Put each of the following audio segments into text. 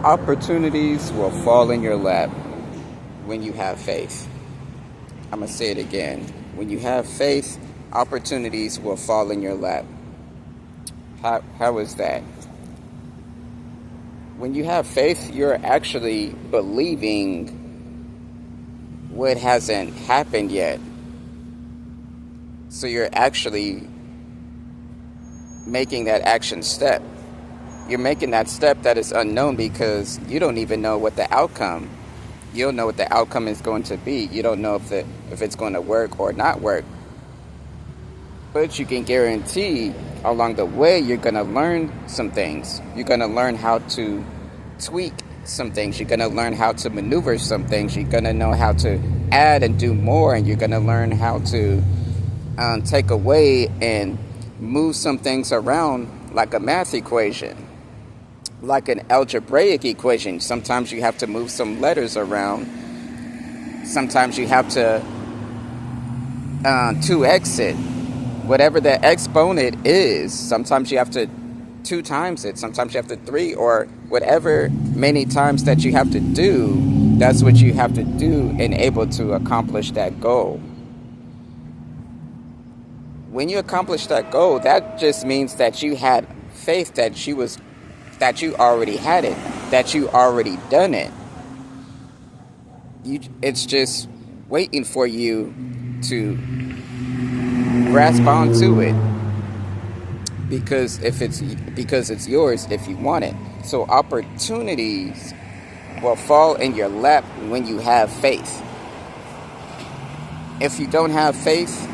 Opportunities will fall in your lap when you have faith. I'm going to say it again. When you have faith, opportunities will fall in your lap. How is that? When you have faith, you're actually believing what hasn't happened yet. So you're actually making that action step. You're making that step that is unknown because you don't even know what the outcome. You don't know what the outcome is going to be. You don't know if it's going to work or not work. But you can guarantee along the way you're going to learn some things. You're going to learn how to tweak some things. You're going to learn how to maneuver some things. You're going to know how to add and do more. And you're going to learn how to take away and move some things around like a math equation. Like an algebraic equation. Sometimes you have to move some letters around. Sometimes you have to 2x it. Whatever the exponent is, sometimes you have to 2 times it. Sometimes you have to 3 or whatever many times that you have to do. That's what you have to do and able to accomplish that goal. When you accomplish that goal, that just means that you had faith that you already had it, that you already done it. It's just waiting for you to grasp onto it because it's yours if you want it. So opportunities will fall in your lap when you have faith. If you don't have faith,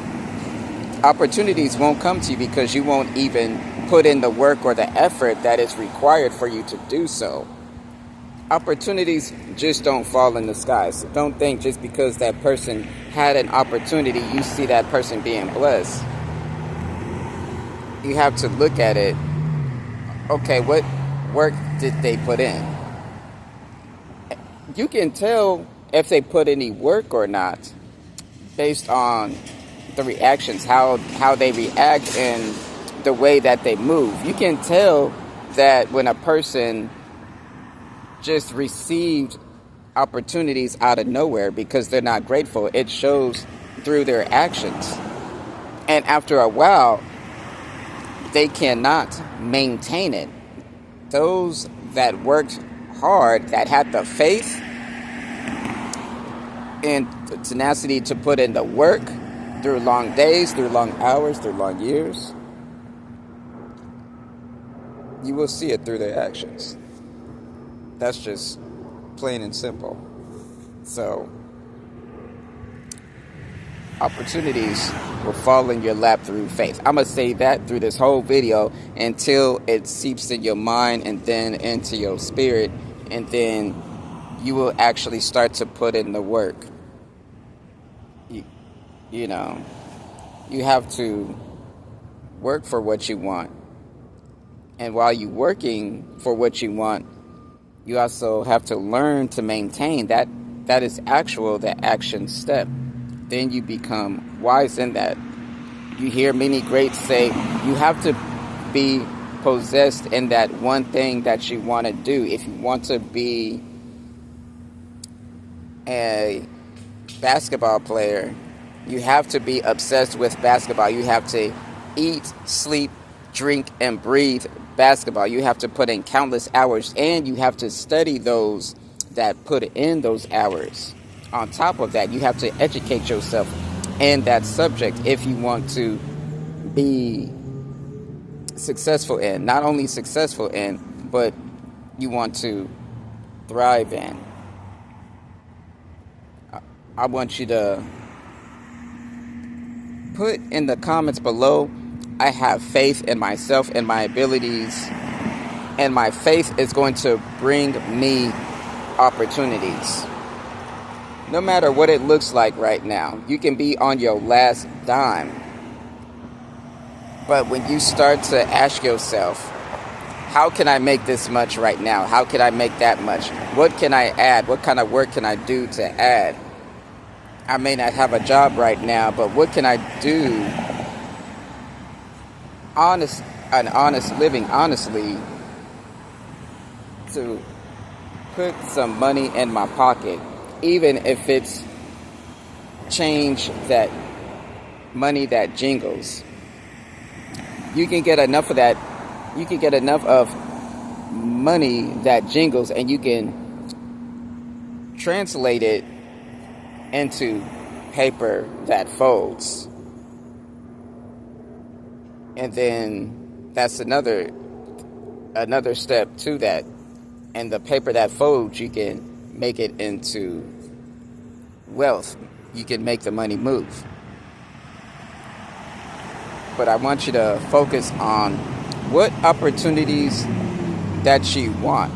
opportunities won't come to you because you won't even put in the work or the effort that is required for you to do so. Opportunities just don't fall in the sky. So don't think just because that person had an opportunity, you see that person being blessed. You have to look at it. Okay, what work did they put in? You can tell if they put any work or not based on the reactions, how they react and the way that they move. You can tell that when a person just received opportunities out of nowhere because they're not grateful. It shows through their actions. And after a while, they cannot maintain it. Those that worked hard, that had the faith and the tenacity to put in the work through long days, through long hours, through long years, you will see it through their actions. That's just plain and simple. So, opportunities will fall in your lap through faith. I'm going to say that through this whole video until it seeps in your mind and then into your spirit. And then you will actually start to put in the work. You know, you have to work for what you want. And while you're working for what you want, you also have to learn to maintain that. That is the action step. Then you become wise in that. You hear many greats say you have to be possessed in that one thing that you want to do. If you want to be a basketball player, you have to be obsessed with basketball. You have to eat, sleep, drink, and breathe basketball. You have to put in countless hours, and you have to study those that put in those hours. On top of that, you have to educate yourself in that subject if you want to be successful in. Not only successful in, but you want to thrive in. I want you to put in the comments below, I have faith in myself and my abilities, and my faith is going to bring me opportunities. No matter what it looks like right now, you can be on your last dime. But when you start to ask yourself, how can I make this much right now? How can I make that much? What can I add? What kind of work can I do to add? I may not have a job right now, but what can I do? Honest living honestly to put some money in my pocket, even if it's change that money that jingles. You can get enough of that. You can get enough of money that jingles, and you can translate it into paper that folds. And then that's another step to that. And the paper that folds, you can make it into wealth. You can make the money move. But I want you to focus on what opportunities that you want.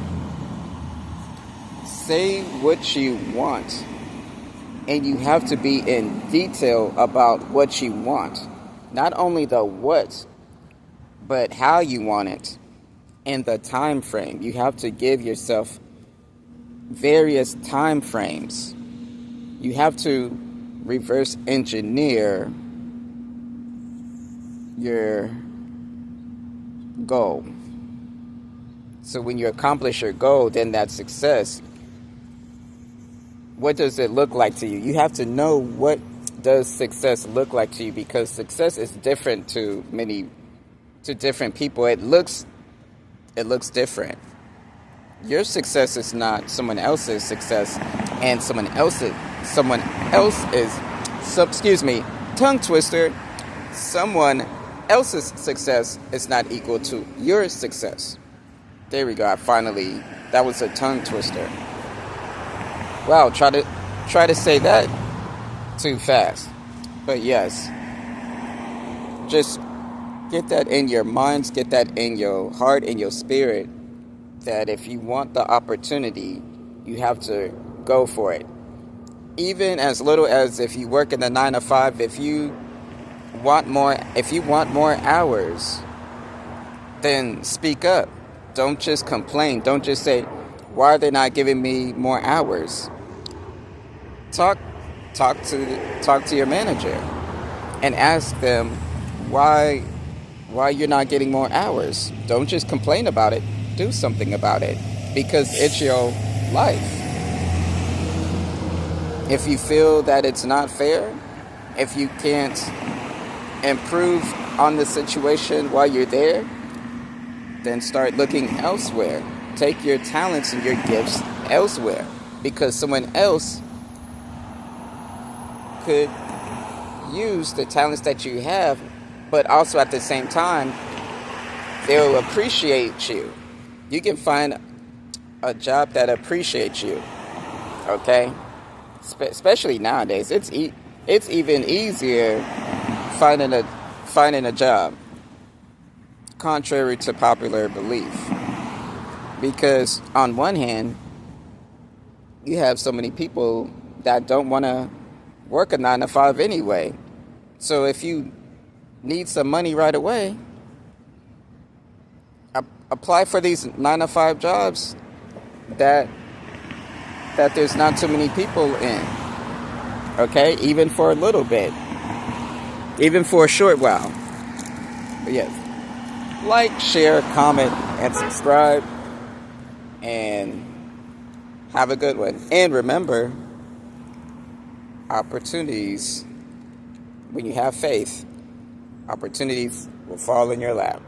Say what you want. And you have to be in detail about what you want. Not only the what, but how you want it. And the time frame. You have to give yourself various time frames. You have to reverse engineer your goal. So when you accomplish your goal, then that's success. What does it look like to you? You have to know what does success look like to you, because success is different to different people. It looks different. Your success is not someone else's success, and someone else is tongue twister. Someone else's success is not equal to your success. There we go. That was a tongue twister. Wow, try to say that too fast. But yes, just get that in your minds, get that in your heart, in your spirit, that if you want the opportunity, you have to go for it. Even as little as if you work in the 9 to 5, if you want more hours, then speak up. Don't just complain. Don't just say, why are they not giving me more hours? Talk to your manager and ask them why you're not getting more hours. Don't just complain about it. Do something about it, because it's your life. If you feel that it's not fair, if you can't improve on the situation while you're there, then start looking elsewhere. Take your talents and your gifts elsewhere, because someone else could use the talents that you have, but also at the same time, they'll appreciate you. You can find a job that appreciates you, okay? Especially nowadays, it's even easier finding a job, contrary to popular belief. Because on one hand, you have so many people that don't want to work a 9 to 5 anyway. So if you need some money right away, apply for these 9 to 5 jobs that there's not too many people in. Okay? Even for a little bit. Even for a short while. But yes. Like, share, comment, and subscribe. And have a good one. And remember, opportunities, when you have faith, opportunities will fall in your lap.